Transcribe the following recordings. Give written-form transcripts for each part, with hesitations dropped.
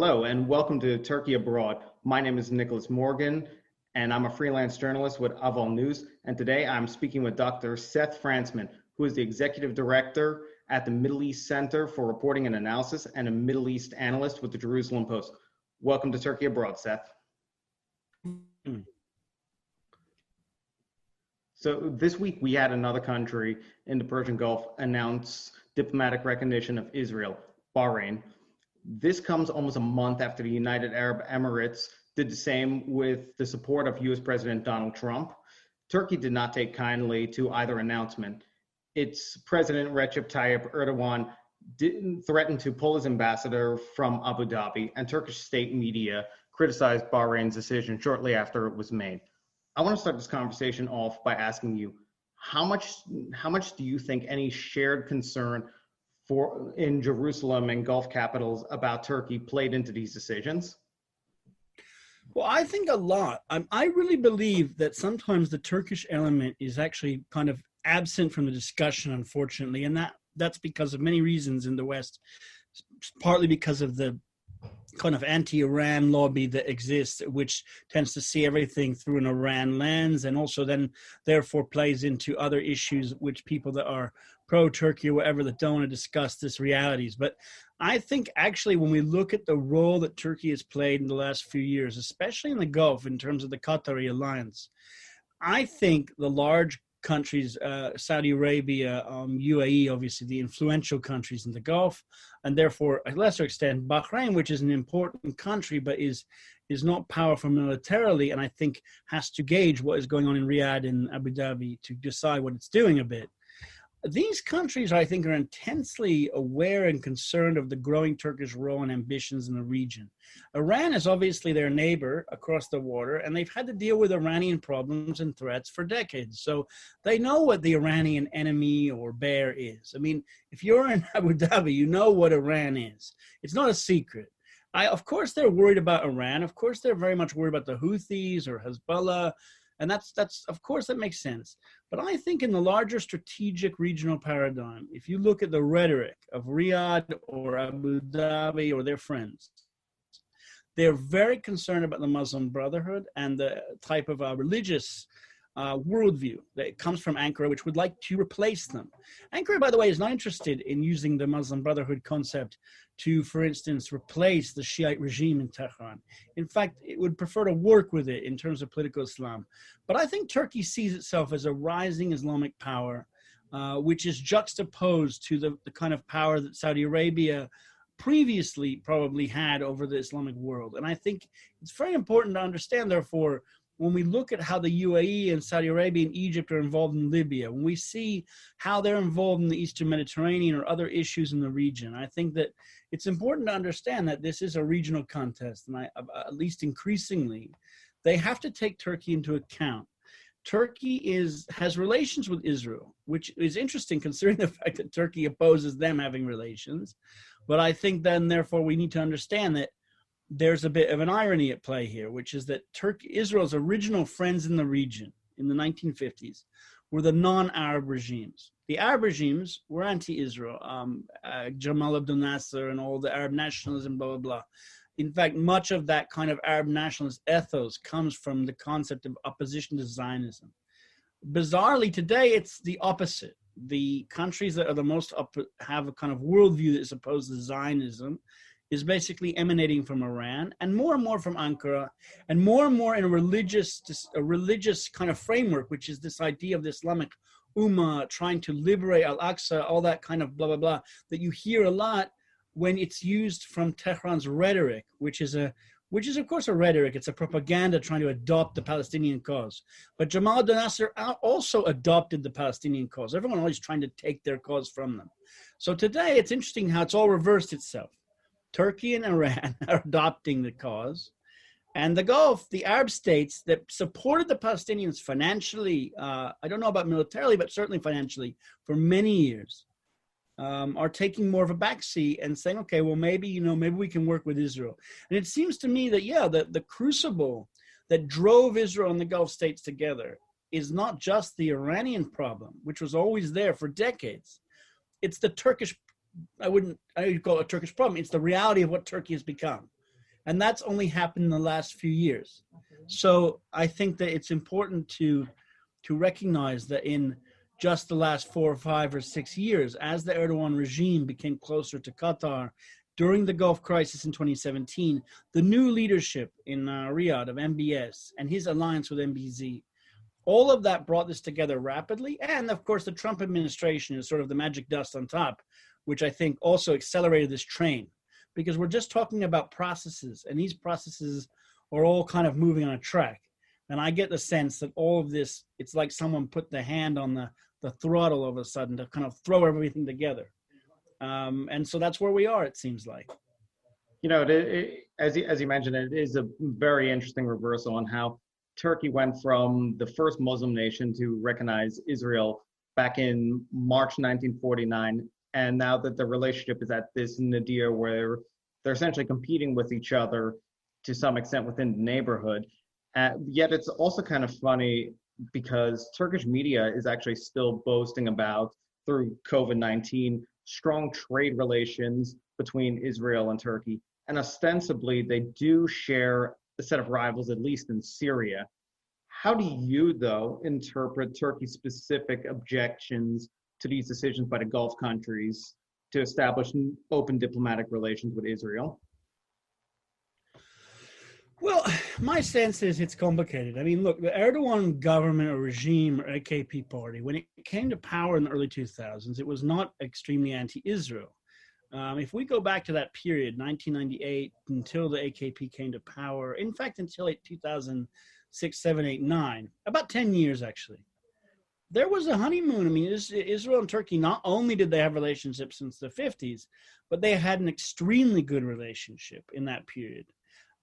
Hello, and welcome to Turkey Abroad. My name is Nicholas Morgan, and I'm a freelance journalist with Ahval News. And today I'm speaking with Dr. Seth Frantzman, who is the executive director at the Middle East Center for Reporting and Analysis and a Middle East analyst with the Jerusalem Post. Welcome to Turkey Abroad, Seth. So this week we had another country in the Persian Gulf announce diplomatic recognition of Israel, Bahrain. This comes almost a month after the United Arab Emirates did the same with the support of US President Donald Trump. Turkey did not take kindly to either announcement. Its President Recep Tayyip Erdogan threatened to pull his ambassador from Abu Dhabi, and Turkish state media criticized Bahrain's decision shortly after it was made. I want to start this conversation off by asking you, how much do you think any shared concern in Jerusalem and Gulf capitals about Turkey played into these decisions? Well, I think a lot. I really believe that sometimes the Turkish element is actually kind of absent from the discussion, unfortunately, and that's because of many reasons in the West, partly because of the kind of anti-Iran lobby that exists, which tends to see everything through an Iran lens, and also then therefore plays into other issues which people that are pro-Turkey or whatever that don't want to discuss this realities. But I think actually when we look at the role that Turkey has played in the last few years, especially in the Gulf in terms of the Qatari alliance, I think the large countries, Saudi Arabia, UAE, obviously the influential countries in the Gulf, and therefore, a lesser extent, Bahrain, which is an important country, but is not powerful militarily, and I think has to gauge what is going on in Riyadh and Abu Dhabi to decide what it's doing a bit. These countries, I think, are intensely aware and concerned of the growing Turkish role and ambitions in the region. Iran is obviously their neighbor across the water, and they've had to deal with Iranian problems and threats for decades. So they know what the Iranian enemy or bear is. I mean, if you're in Abu Dhabi, you know what Iran is. It's not a secret. Of course, they're worried about Iran. Of course, they're very much worried about the Houthis or Hezbollah. And that's of course, that makes sense. But I think in the larger strategic regional paradigm, if you look at the rhetoric of Riyadh or Abu Dhabi or their friends, they're very concerned about the Muslim Brotherhood and the type of religious worldview that comes from Ankara, which would like to replace them. Ankara, by the way, is not interested in using the Muslim Brotherhood concept to, for instance, replace the Shiite regime in Tehran. In fact, it would prefer to work with it in terms of political Islam. But I think Turkey sees itself as a rising Islamic power, which is juxtaposed to the kind of power that Saudi Arabia previously probably had over the Islamic world. And I think it's very important to understand, therefore, when we look at how the UAE and Saudi Arabia and Egypt are involved in Libya, when we see how they're involved in the Eastern Mediterranean or other issues in the region, I think that it's important to understand that this is a regional contest, and at least increasingly, they have to take Turkey into account. Turkey has relations with Israel, which is interesting considering the fact that Turkey opposes them having relations. But I think then, therefore, we need to understand that there's a bit of an irony at play here, which is that Israel's original friends in the region in the 1950s were the non-Arab regimes. The Arab regimes were anti-Israel, Jamal Abdel Nasser and all the Arab nationalism, blah, blah, blah. In fact, much of that kind of Arab nationalist ethos comes from the concept of opposition to Zionism. Bizarrely, today, it's the opposite. The countries that are the most have a kind of worldview that is opposed to Zionism is basically emanating from Iran, and more from Ankara, and more in a religious kind of framework, which is this idea of the Islamic Ummah trying to liberate Al-Aqsa, all that kind of blah, blah, blah, that you hear a lot when it's used from Tehran's rhetoric, which is of course a rhetoric. It's a propaganda trying to adopt the Palestinian cause. But Jamal Abdel Nasser also adopted the Palestinian cause. Everyone always trying to take their cause from them. So today it's interesting how it's all reversed itself. Turkey and Iran are adopting the cause, and the Gulf, the Arab states that supported the Palestinians financially, I don't know about militarily, but certainly financially, for many years, are taking more of a backseat and saying, okay, well, maybe we can work with Israel. And it seems to me that, the crucible that drove Israel and the Gulf states together is not just the Iranian problem, which was always there for decades. It's the Turkish I wouldn't call it a Turkish problem. It's the reality of what Turkey has become. And that's only happened in the last few years. So I think that it's important to recognize that in just the last 4 or 5 or 6 years, as the Erdogan regime became closer to Qatar, during the Gulf crisis in 2017, the new leadership in Riyadh of MBS and his alliance with MBZ, all of that brought this together rapidly. And of course, the Trump administration is sort of the magic dust on top, which I think also accelerated this train, because we're just talking about processes, and these processes are all kind of moving on a track. And I get the sense that all of this, it's like someone put the hand on the throttle all of a sudden to kind of throw everything together. And so that's where we are, it seems like. You know, as you mentioned, it is a very interesting reversal on how Turkey went from the first Muslim nation to recognize Israel back in March 1949. And now that the relationship is at this nadir where they're essentially competing with each other to some extent within the neighborhood. Yet it's also kind of funny because Turkish media is actually still boasting about, through COVID-19, strong trade relations between Israel and Turkey. And ostensibly, they do share a set of rivals, at least in Syria. How do you, though, interpret Turkey's specific objections to these decisions by the Gulf countries to establish open diplomatic relations with Israel? Well, my sense is it's complicated. I mean, look, the Erdogan government or regime or AKP party, when it came to power in the early 2000s, it was not extremely anti-Israel. If we go back to that period, 1998, until the AKP came to power, in fact, until 2006, 7, 8, 9, about 10 years, actually, there was a honeymoon. I mean, Israel and Turkey, not only did they have relationships since the 50s, but they had an extremely good relationship in that period.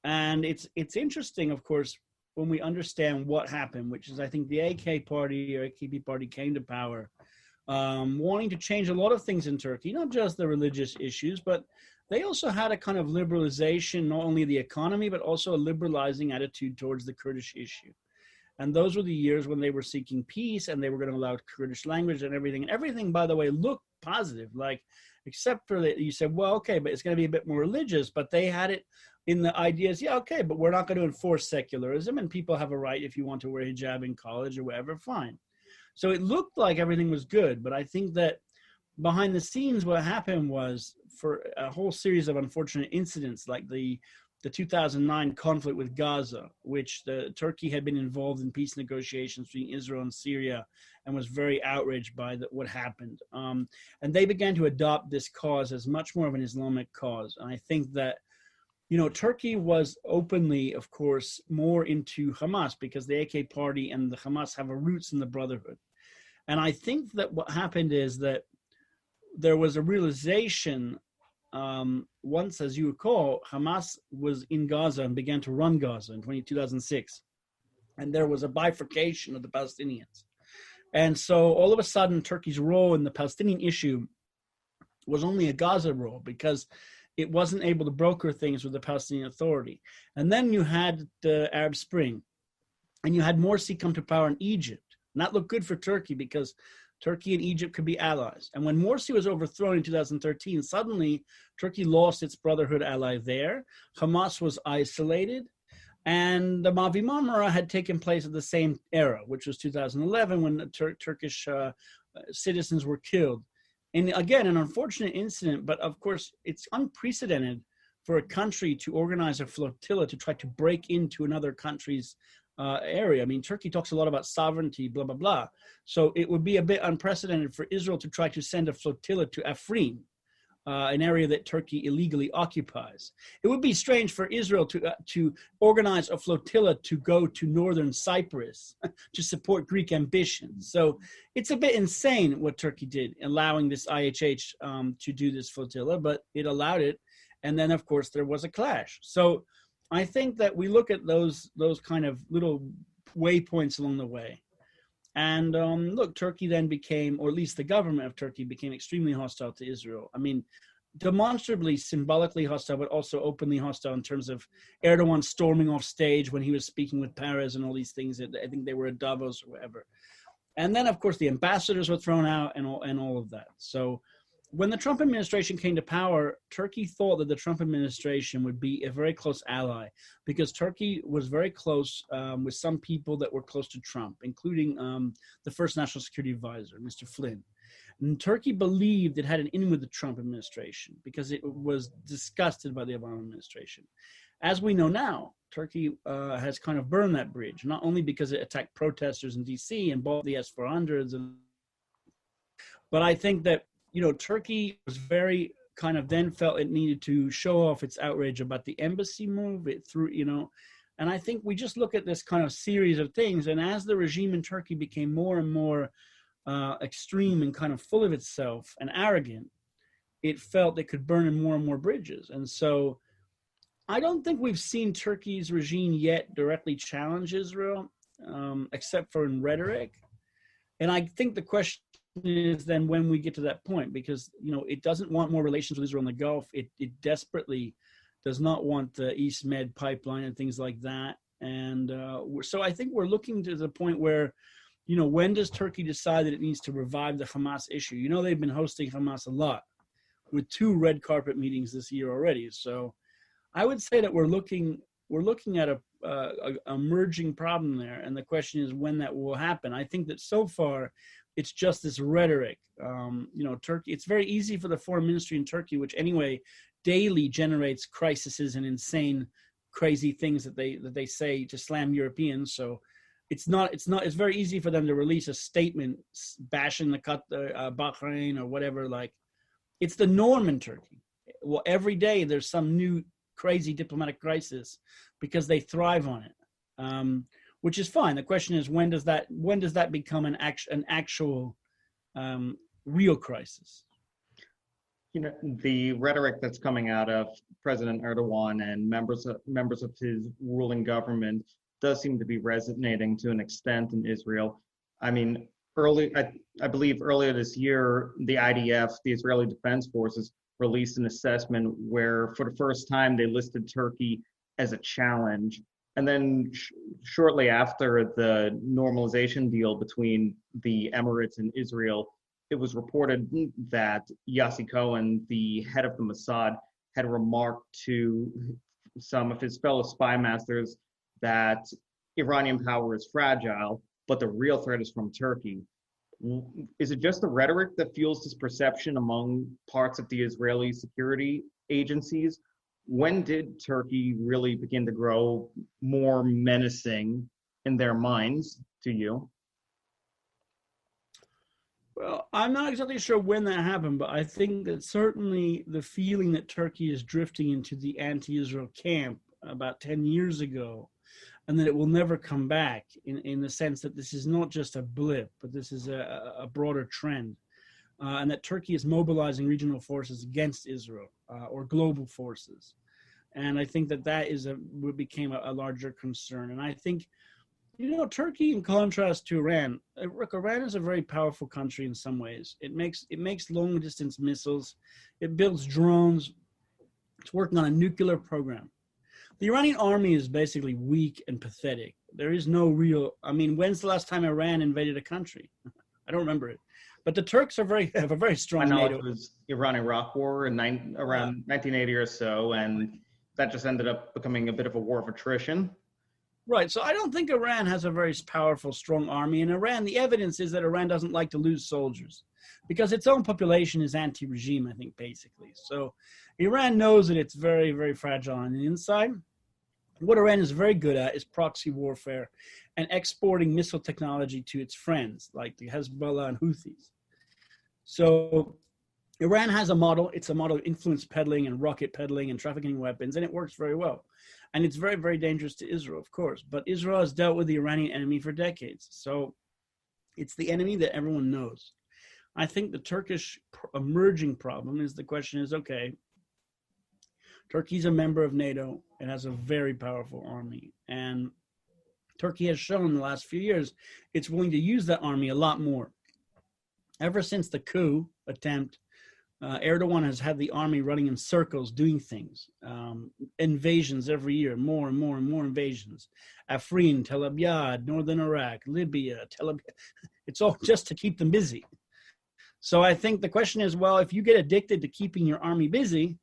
And it's interesting, of course, when we understand what happened, which is I think the AK party or AKP party came to power wanting to change a lot of things in Turkey, not just the religious issues, but they also had a kind of liberalization, not only of the economy, but also a liberalizing attitude towards the Kurdish issue. And those were the years when they were seeking peace and they were going to allow Kurdish language and everything. And everything, by the way, looked positive, like, except for that you said, well, okay, but it's going to be a bit more religious, but they had it in the ideas, yeah, okay, but we're not going to enforce secularism and people have a right if you want to wear hijab in college or whatever, fine. So it looked like everything was good, but I think that behind the scenes, what happened was for a whole series of unfortunate incidents like the 2009 conflict with Gaza, which Turkey had been involved in peace negotiations between Israel and Syria and was very outraged by what happened. And they began to adopt this cause as much more of an Islamic cause. And I think that, you know, Turkey was openly, of course, more into Hamas because the AK party and the Hamas have roots in the Brotherhood. And I think that what happened is that there was a realization once, as you recall, Hamas was in Gaza and began to run Gaza in 2006. And there was a bifurcation of the Palestinians. And so all of a sudden, Turkey's role in the Palestinian issue was only a Gaza role because it wasn't able to broker things with the Palestinian Authority. And then you had the Arab Spring, and you had Morsi come to power in Egypt. And that looked good for Turkey because Turkey and Egypt could be allies. And when Morsi was overthrown in 2013, suddenly Turkey lost its Brotherhood ally there. Hamas was isolated. And the Mavi Marmara had taken place at the same era, which was 2011 when the Turkish citizens were killed. And again, an unfortunate incident, but of course, it's unprecedented for a country to organize a flotilla to try to break into another country's area. I mean, Turkey talks a lot about sovereignty, blah, blah, blah. So it would be a bit unprecedented for Israel to try to send a flotilla to Afrin, an area that Turkey illegally occupies. It would be strange for Israel to organize a flotilla to go to northern Cyprus to support Greek ambitions. So it's a bit insane what Turkey did, allowing this IHH to do this flotilla, but it allowed it. And then, of course, there was a clash. So I think that we look at those kind of little waypoints along the way. And look, Turkey then became, or at least the government of Turkey became extremely hostile to Israel. I mean, demonstrably, symbolically hostile, but also openly hostile in terms of Erdogan storming off stage when he was speaking with Paris and all these things. I think they were at Davos or whatever. And then, of course, the ambassadors were thrown out and all of that. So when the Trump administration came to power, Turkey thought that the Trump administration would be a very close ally because Turkey was very close with some people that were close to Trump, including the first national security advisor, Mr. Flynn. And Turkey believed it had an in with the Trump administration because it was disgusted by the Obama administration. As we know now, Turkey has kind of burned that bridge, not only because it attacked protesters in D.C. and bought the S-400s, but I think that, you know, Turkey was very kind of then felt it needed to show off its outrage about the embassy move. It threw, you know, and I think we just look at this kind of series of things. And as the regime in Turkey became more and more extreme and kind of full of itself and arrogant, it felt it could burn in more and more bridges. And so I don't think we've seen Turkey's regime yet directly challenge Israel, except for in rhetoric. And I think the question is then when we get to that point, because, you know, it doesn't want more relations with Israel in the Gulf. It desperately does not want the East Med pipeline and things like that. And so I think we're looking to the point where, you know, when does Turkey decide that it needs to revive the Hamas issue? You know, they've been hosting Hamas a lot with 2 red carpet meetings this year already. So I would say that we're looking at a emerging problem there. And the question is when that will happen. I think that so far it's just this rhetoric. You know, Turkey, it's very easy for the foreign ministry in Turkey, which anyway daily generates crises and insane, crazy things that they say to slam Europeans. So it's very easy for them to release a statement bashing the Bahrain or whatever. Like, it's the norm in Turkey. Well, every day there's some new crazy diplomatic crisis because they thrive on it, which is fine. The question is, when does that become an actual real crisis? You know, the rhetoric that's coming out of President Erdogan and members of his ruling government does seem to be resonating to an extent in Israel. I mean, I believe earlier this year, the IDF, the Israeli Defense Forces, released an assessment where for the first time they listed Turkey as a challenge. And then shortly after the normalization deal between the Emirates and Israel, it was reported that Yossi Cohen, the head of the Mossad, had remarked to some of his fellow spy masters that Iranian power is fragile, but the real threat is from Turkey. Is it just the rhetoric that fuels this perception among parts of the Israeli security agencies? When did Turkey really begin to grow more menacing in their minds to you? Well, I'm not exactly sure when that happened, but I think that certainly the feeling that Turkey is drifting into the anti-Israel camp about 10 years ago, and that it will never come back in the sense that this is not just a blip, but this is a broader trend, and that Turkey is mobilizing regional forces against Israel or global forces. And I think that became a larger concern. And I think, you know, Turkey, in contrast to Iran, Iran is a very powerful country in some ways. It makes long distance missiles. It builds drones. It's working on a nuclear program. The Iranian army is basically weak and pathetic. There is no real, I mean, when's the last time Iran invaded a country? I don't remember it. But the Turks have a very strong NATO. It was Iran-Iraq war around 1980 or so, and that just ended up becoming a bit of a war of attrition. Right. So I don't think Iran has a very powerful, strong army. And Iran, the evidence is that Iran doesn't like to lose soldiers because its own population is anti-regime, I think, basically. So Iran knows that it's very, very fragile on the inside. What Iran is very good at is proxy warfare and exporting missile technology to its friends, like the Hezbollah and Houthis. So Iran has a model. It's a model of influence peddling and rocket peddling and trafficking weapons, and it works very well. And it's very, very dangerous to Israel, of course. But Israel has dealt with the Iranian enemy for decades. So it's the enemy that everyone knows. I think the Turkish emerging problem is the question is, okay, Turkey's a member of NATO and has a very powerful army. And Turkey has shown in the last few years it's willing to use that army a lot more. Ever since the coup attempt, Erdogan has had the army running in circles, doing things, invasions every year, more and more and more invasions. Afrin, Tel Abyad, northern Iraq, Libya, Tel Abyad. It's all just to keep them busy. So I think the question is, well, if you get addicted to keeping your army busy,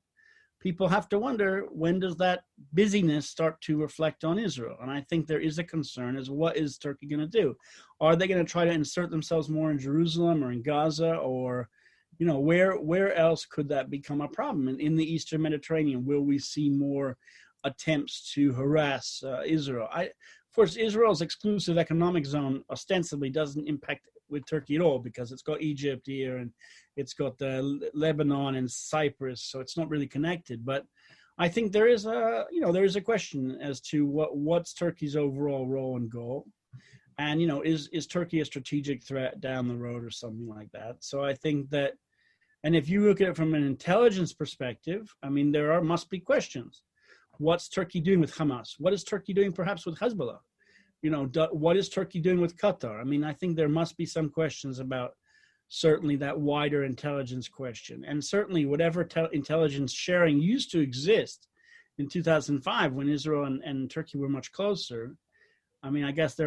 people have to wonder, when does that busyness start to reflect on Israel? And I think there is a concern as what is Turkey going to do? Are they going to try to insert themselves more in Jerusalem or in Gaza, or, where else could that become a problem? And in the Eastern Mediterranean, will we see more attempts to harass Israel? Of course, Israel's exclusive economic zone ostensibly doesn't impact with Turkey at all, because it's got Egypt here and it's got Lebanon and Cyprus, so it's not really connected. But I think there is a question as to what's Turkey's overall role and goal, and is Turkey a strategic threat down the road or something like that? So I think that, and if you look at it from an intelligence perspective, I mean, must be questions. What's Turkey doing with Hamas? What is Turkey doing perhaps with Hezbollah? What is Turkey doing with Qatar? I mean, I think there must be some questions about certainly that wider intelligence question. And certainly whatever intelligence sharing used to exist in 2005 when Israel and Turkey were much closer. I mean, I guess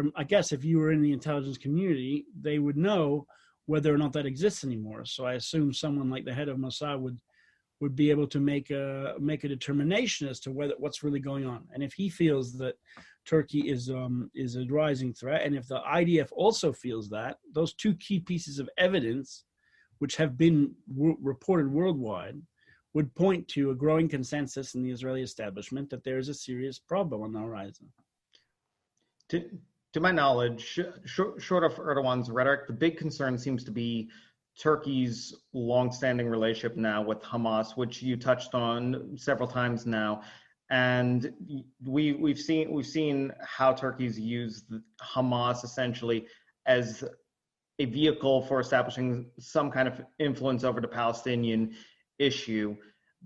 if you were in the intelligence community, they would know whether or not that exists anymore. So I assume someone like the head of Mossad would be able to make a determination as to what's really going on. And if he feels that Turkey is a rising threat, and if the IDF also feels that, those two key pieces of evidence, which have been reported worldwide, would point to a growing consensus in the Israeli establishment that there is a serious problem on the horizon. To my knowledge, short of Erdogan's rhetoric, the big concern seems to be Turkey's longstanding relationship now with Hamas, which you touched on several times now. And we've seen how Turkey's used Hamas essentially as a vehicle for establishing some kind of influence over the Palestinian issue.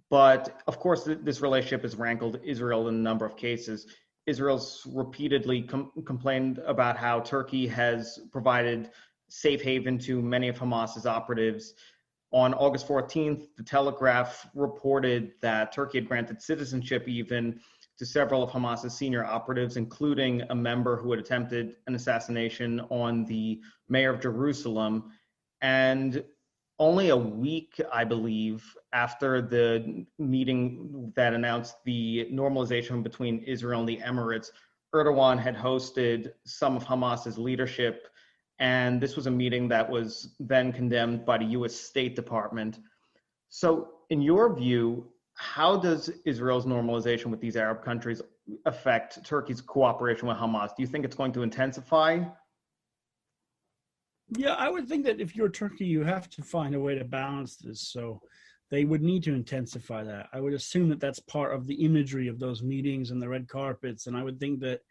But of course, this relationship has rankled Israel in a number of cases. Israel's repeatedly complained about how Turkey has provided safe haven to many of Hamas's operatives. On August 14th, The Telegraph reported that Turkey had granted citizenship even to several of Hamas's senior operatives, including a member who had attempted an assassination on the mayor of Jerusalem. And only a week, I believe, after the meeting that announced the normalization between Israel and the Emirates, Erdogan had hosted some of Hamas's leadership. And this was a meeting that was then condemned by the U.S. State Department. So in your view, how does Israel's normalization with these Arab countries affect Turkey's cooperation with Hamas? Do you think it's going to intensify? Yeah, I would think that if you're Turkey, you have to find a way to balance this. So they would need to intensify that. I would assume that that's part of the imagery of those meetings and the red carpets. And I would think that,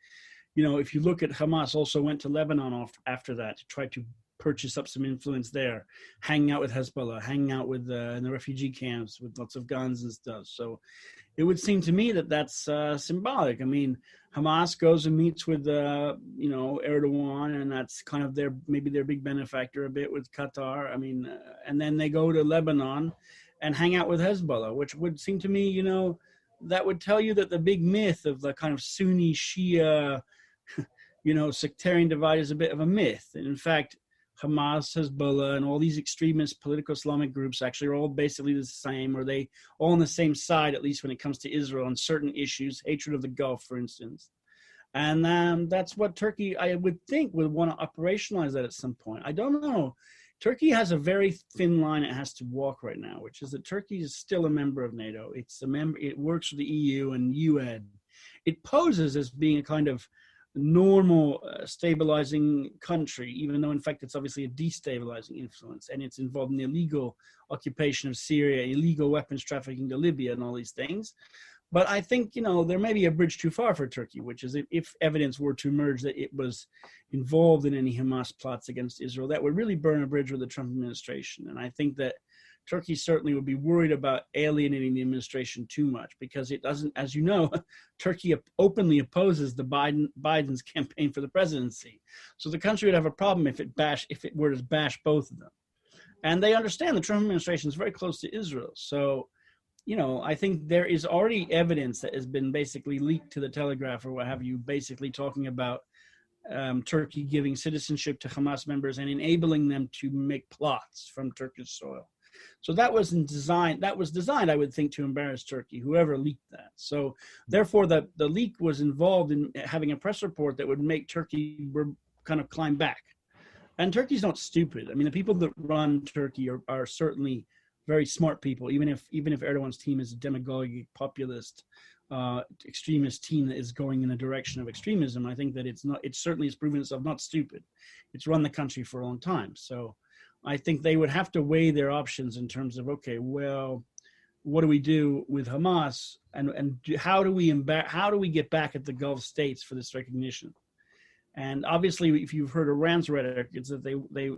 if you look at Hamas also went to Lebanon after that to try to purchase up some influence there, hanging out with Hezbollah, hanging out with in the refugee camps with lots of guns and stuff. So it would seem to me that that's symbolic. I mean, Hamas goes and meets with, Erdogan, and that's kind of maybe their big benefactor a bit with Qatar. I mean, and then they go to Lebanon and hang out with Hezbollah, which would seem to me, that would tell you that the big myth of the kind of Sunni Shia sectarian divide is a bit of a myth. And in fact, Hamas, Hezbollah, and all these extremist political Islamic groups actually are all basically the same, or they all on the same side, at least when it comes to Israel on certain issues, hatred of the Gulf, for instance. And that's what Turkey, I would think, would want to operationalize that at some point. I don't know. Turkey has a very thin line it has to walk right now, which is that Turkey is still a member of NATO. It's a member. It works for the EU and UN. It poses as being a kind of normal stabilizing country, even though in fact it's obviously a destabilizing influence, and it's involved in the illegal occupation of Syria, illegal weapons trafficking to Libya, and all these things. But I think, there may be a bridge too far for Turkey, which is if evidence were to emerge that it was involved in any Hamas plots against Israel, that would really burn a bridge with the Trump administration. And I think that Turkey certainly would be worried about alienating the administration too much, because it doesn't, as you know, Turkey openly opposes the Biden's campaign for the presidency. So the country would have a problem if it were to bash both of them. And they understand the Trump administration is very close to Israel. So, I think there is already evidence that has been basically leaked to the Telegraph or what have you, basically talking about Turkey giving citizenship to Hamas members and enabling them to make plots from Turkish soil. So that was designed, I would think, to embarrass Turkey, whoever leaked that. So therefore, the leak was involved in having a press report that would make Turkey kind of climb back. And Turkey's not stupid. I mean, the people that run Turkey are certainly very smart people, even if Erdogan's team is a demagogic, populist, extremist team that is going in the direction of extremism. I think that it certainly has proven itself not stupid. It's run the country for a long time. So I think they would have to weigh their options in terms of, okay, well, what do we do with Hamas, and how do we get back at the Gulf states for this recognition? And obviously, if you've heard Iran's rhetoric, it's that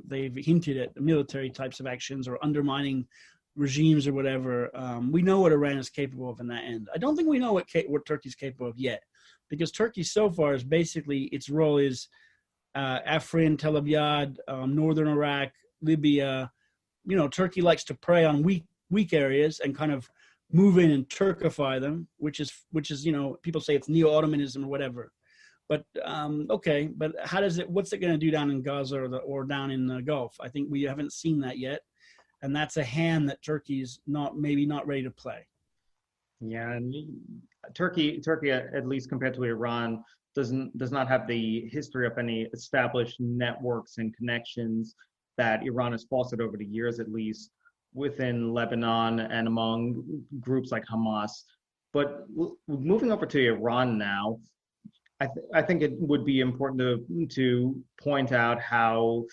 they've hinted at military types of actions or undermining regimes or whatever. We know what Iran is capable of in that end. I don't think we know what Turkey's capable of yet, because Turkey so far is basically, its role is Afrin, Tel Abyad, northern Iraq, Libya. Turkey likes to prey on weak areas and kind of move in and Turkify them, which is people say it's neo-Ottomanism or whatever. But okay, but what's it going to do down in Gaza or down in the Gulf? I think we haven't seen that yet, and that's a hand that Turkey's maybe not ready to play. Yeah, and Turkey, at least compared to Iran, does not have the history of any established networks and connections that Iran has fostered over the years, at least within Lebanon and among groups like Hamas. But moving over to Iran now, I think it would be important to point out how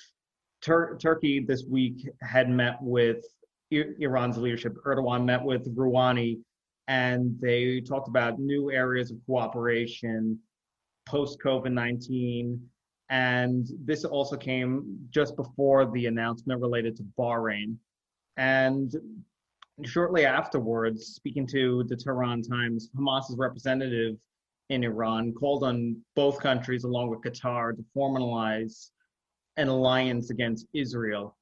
Turkey this week had met with Iran's leadership. Erdogan met with Rouhani, and they talked about new areas of cooperation post-COVID-19. And this also came just before the announcement related to Bahrain. And shortly afterwards, speaking to the Tehran Times, Hamas's representative in Iran called on both countries, along with Qatar, to formalize an alliance against Israel.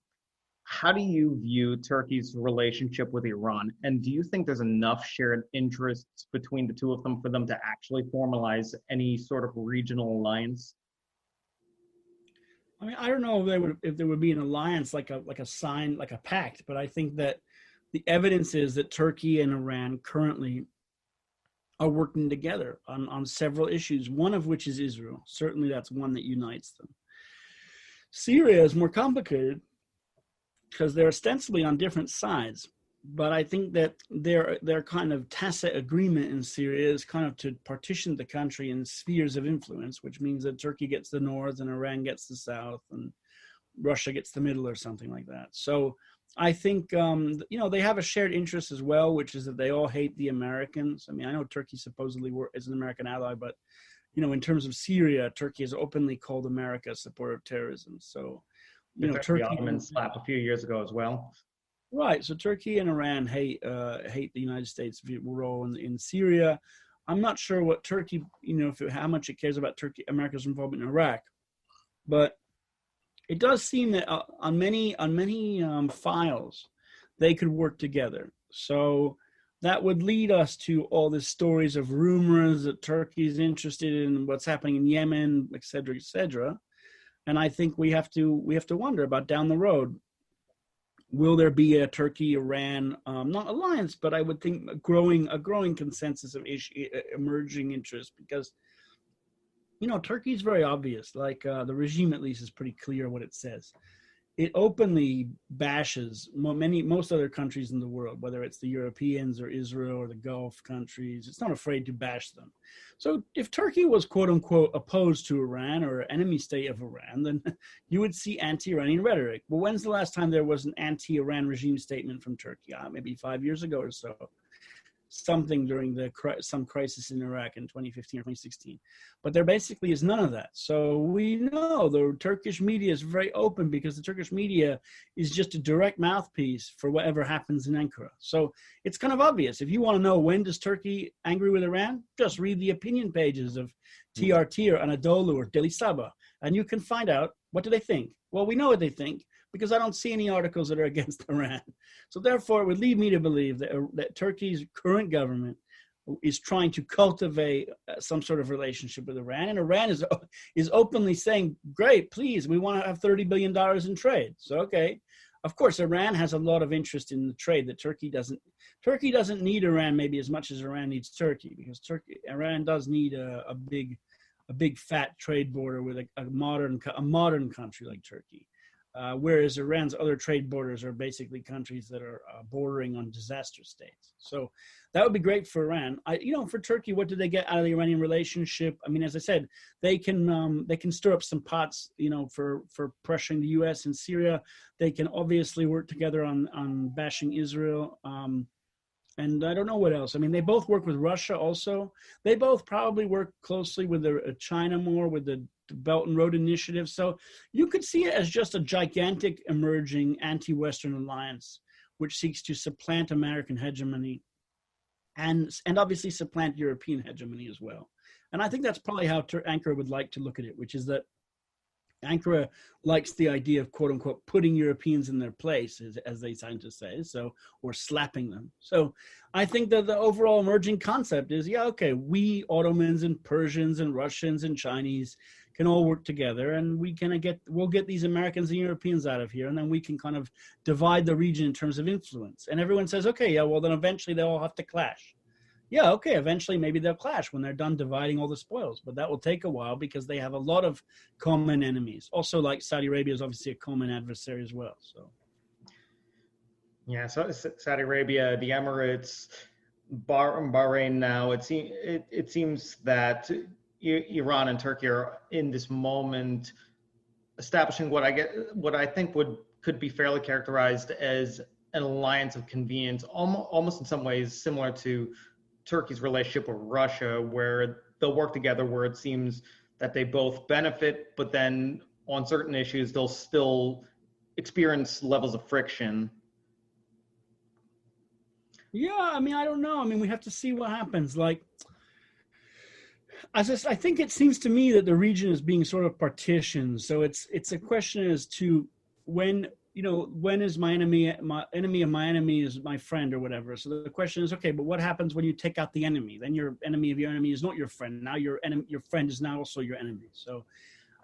How do you view Turkey's relationship with Iran? And do you think there's enough shared interests between the two of them for them to actually formalize any sort of regional alliance? I mean, I don't know if there would be an alliance like a sign, like a pact, but I think that the evidence is that Turkey and Iran currently are working together on several issues, one of which is Israel. Certainly that's one that unites them. Syria is more complicated because they're ostensibly on different sides, but I think that their kind of tacit agreement in Syria is kind of to partition the country in spheres of influence, which means that Turkey gets the north and Iran gets the south and Russia gets the middle or something like that. So I think, they have a shared interest as well, which is that they all hate the Americans. I mean, I know Turkey supposedly is an American ally, but, in terms of Syria, Turkey has openly called America a supporter of terrorism. So, Turkey, the Ottoman slap a few years ago as well. Right. So Turkey and Iran hate the United States' role in Syria. I'm not sure what Turkey, how much it cares about America's involvement in Iraq, but it does seem that on many files, they could work together. So that would lead us to all the stories of rumors that Turkey is interested in what's happening in Yemen, et cetera, et cetera. And I think we have to wonder about down the road, will there be a Turkey-Iran, not alliance, but I would think a growing consensus of emerging interest, because Turkey is very obvious. Like the regime, at least, is pretty clear what it says. It openly bashes most other countries in the world, whether it's the Europeans or Israel or the Gulf countries. It's not afraid to bash them. So if Turkey was, quote unquote, opposed to Iran or enemy state of Iran, then you would see anti-Iranian rhetoric. Well, when's the last time there was an anti-Iran regime statement from Turkey? Maybe 5 years ago or so. Something during some crisis in Iraq in 2015 or 2016. But there basically is none of that. So we know the Turkish media is very open, because the Turkish media is just a direct mouthpiece for whatever happens in Ankara. So it's kind of obvious. If you want to know when does Turkey angry with Iran, just read the opinion pages of TRT or Anadolu or Deli Sabah, and you can find out, what do they think? Well, we know what they think, because I don't see any articles that are against Iran. So therefore, it would lead me to believe that Turkey's current government is trying to cultivate some sort of relationship with Iran, and Iran is openly saying, "Great, please, we want to have $30 billion in trade." So, okay, of course, Iran has a lot of interest in the trade that Turkey doesn't. Turkey doesn't need Iran maybe as much as Iran needs Turkey, because Iran does need a big fat trade border with a modern country like Turkey. Whereas Iran's other trade borders are basically countries that are bordering on disaster states. So that would be great for Iran. For Turkey, what do they get out of the Iranian relationship? I mean, as I said, they can stir up some pots, for pressuring the U.S. and Syria. They can obviously work together on bashing Israel. And I don't know what else. I mean, they both work with Russia also. They both probably work closely with China more, with the Belt and Road Initiative. So you could see it as just a gigantic emerging anti-Western alliance, which seeks to supplant American hegemony and obviously supplant European hegemony as well. And I think that's probably how Ankara would like to look at it, which is that Ankara likes the idea of, quote unquote, putting Europeans in their place, as they tend to say, or slapping them. So I think that the overall emerging concept is, we Ottomans and Persians and Russians and Chinese can all work together, and we'll get these Americans and Europeans out of here, and then we can kind of divide the region in terms of influence. And everyone says, okay, well then eventually they'll all have to clash. Yeah, okay, eventually maybe they'll clash when they're done dividing all the spoils, but that will take a while because they have a lot of common enemies. Also, like Saudi Arabia is obviously a common adversary as well. So, yeah, so Saudi Arabia, the Emirates, Bahrain now, it seems that Iran and Turkey are in this moment establishing what I think could be fairly characterized as an alliance of convenience, almost in some ways similar to Turkey's relationship with Russia, where they'll work together, where it seems that they both benefit, but then on certain issues, they'll still experience levels of friction. Yeah, I mean, I don't know. I mean, we have to see what happens. Like, I think it seems to me that the region is being sort of partitioned. So it's a question as to when is my enemy of my enemy is my friend or whatever. So the question is, okay, but what happens when you take out the enemy? Then your enemy of your enemy is not your friend. Now your friend is now also your enemy. So,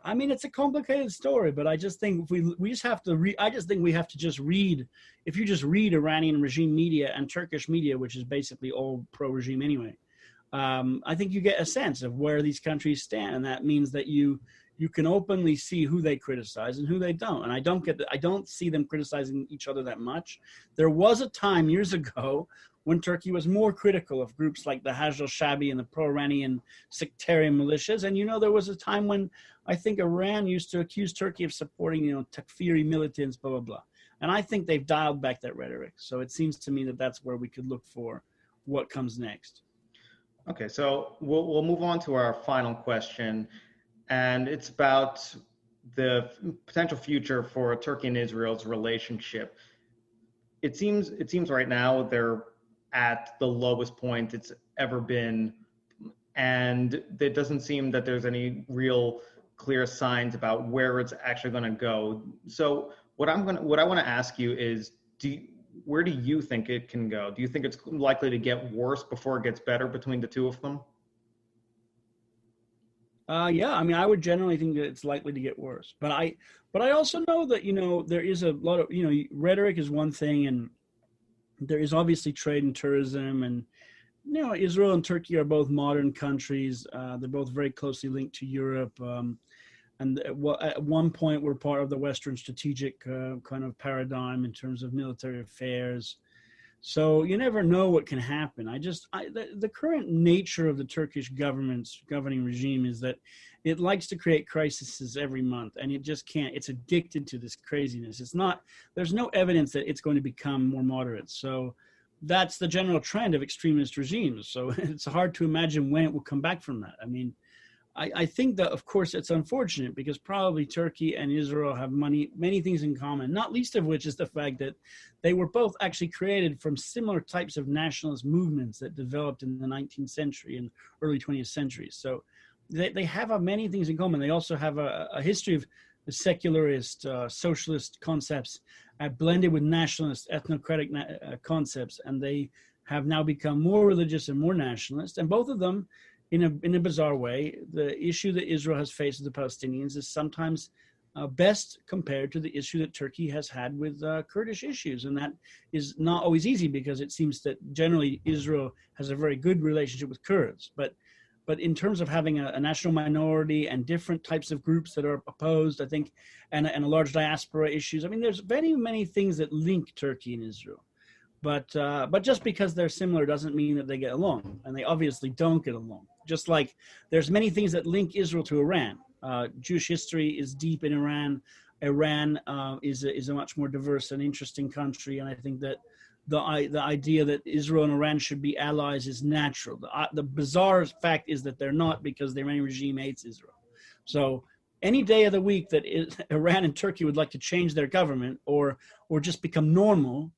I mean, it's a complicated story, but I just think we just have to I just think we have to just read. If you just read Iranian regime media and Turkish media, which is basically all pro-regime anyway, I think you get a sense of where these countries stand, and that means that you can openly see who they criticize and who they don't. And I don't see them criticizing each other that much. There was a time years ago when Turkey was more critical of groups like the Hajj al-Shabi and the pro-Iranian sectarian militias. And, there was a time when I think Iran used to accuse Turkey of supporting, Takfiri militants, blah, blah, blah. And I think they've dialed back that rhetoric. So it seems to me that that's where we could look for what comes next. Okay, so we'll move on to our final question. And it's about the potential future for Turkey and Israel's relationship. It seems right now they're at the lowest point it's ever been, and it doesn't seem that there's any real clear signs about where it's actually going to go. So what I want to ask you is, where do you think it can go? Do you think it's likely to get worse before it gets better between the two of them? Yeah, I mean, I would generally think that it's likely to get worse, but I also know that, there is a lot of, rhetoric is one thing, and there is obviously trade and tourism, and, Israel and Turkey are both modern countries. They're both very closely linked to Europe. And at one point were part of the Western strategic kind of paradigm in terms of military affairs. So you never know what can happen. The current nature of the Turkish government's governing regime is that it likes to create crises every month, and it just can't. It's addicted to this craziness. There's no evidence that it's going to become more moderate. So that's the general trend of extremist regimes. So it's hard to imagine when it will come back from that. I mean, I think that, of course, it's unfortunate because probably Turkey and Israel have many things in common, not least of which is the fact that they were both actually created from similar types of nationalist movements that developed in the 19th century and early 20th century. So they have many things in common. They also have a history of the secularist, socialist concepts blended with nationalist, ethnocratic concepts, and they have now become more religious and more nationalist, and both of them, in a bizarre way, the issue that Israel has faced with the Palestinians is sometimes best compared to the issue that Turkey has had with Kurdish issues. And that is not always easy, because it seems that generally Israel has a very good relationship with Kurds. But in terms of having a national minority and different types of groups that are opposed, I think, and a large diaspora issues, I mean, there's very many things that link Turkey and Israel. But just because they're similar doesn't mean that they get along, and they obviously don't get along. Just like there's many things that link Israel to Iran. Jewish history is deep in Iran. Iran is a much more diverse and interesting country, and I think that the idea that Israel and Iran should be allies is natural. The bizarre fact is that they're not, because the Iranian regime hates Israel. So any day of the week that Iran and Turkey would like to change their government or just become normal,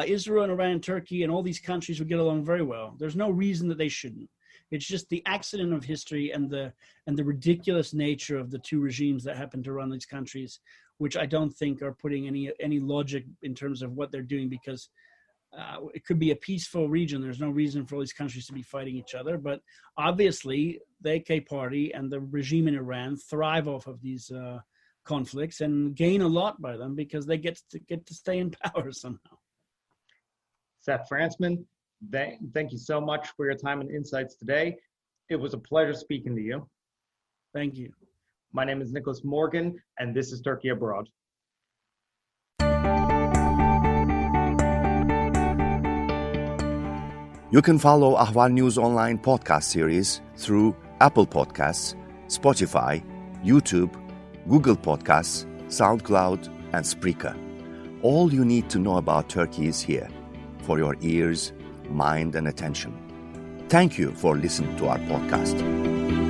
Israel and Iran and Turkey and all these countries would get along very well. There's no reason that they shouldn't. It's just the accident of history and the ridiculous nature of the two regimes that happen to run these countries, which I don't think are putting any logic in terms of what they're doing, because it could be a peaceful region. There's no reason for all these countries to be fighting each other. But obviously, the AK party and the regime in Iran thrive off of these conflicts and gain a lot by them, because they get to stay in power somehow. Seth Frantzman, thank you so much for your time and insights today. It was a pleasure speaking to you. Thank you. My name is Nicholas Morgan, and this is Turkey Abroad. You can follow Ahval News Online podcast series through Apple Podcasts, Spotify, YouTube, Google Podcasts, SoundCloud, and Spreaker. All you need to know about Turkey is here, for your ears, mind, and attention. Thank you for listening to our podcast.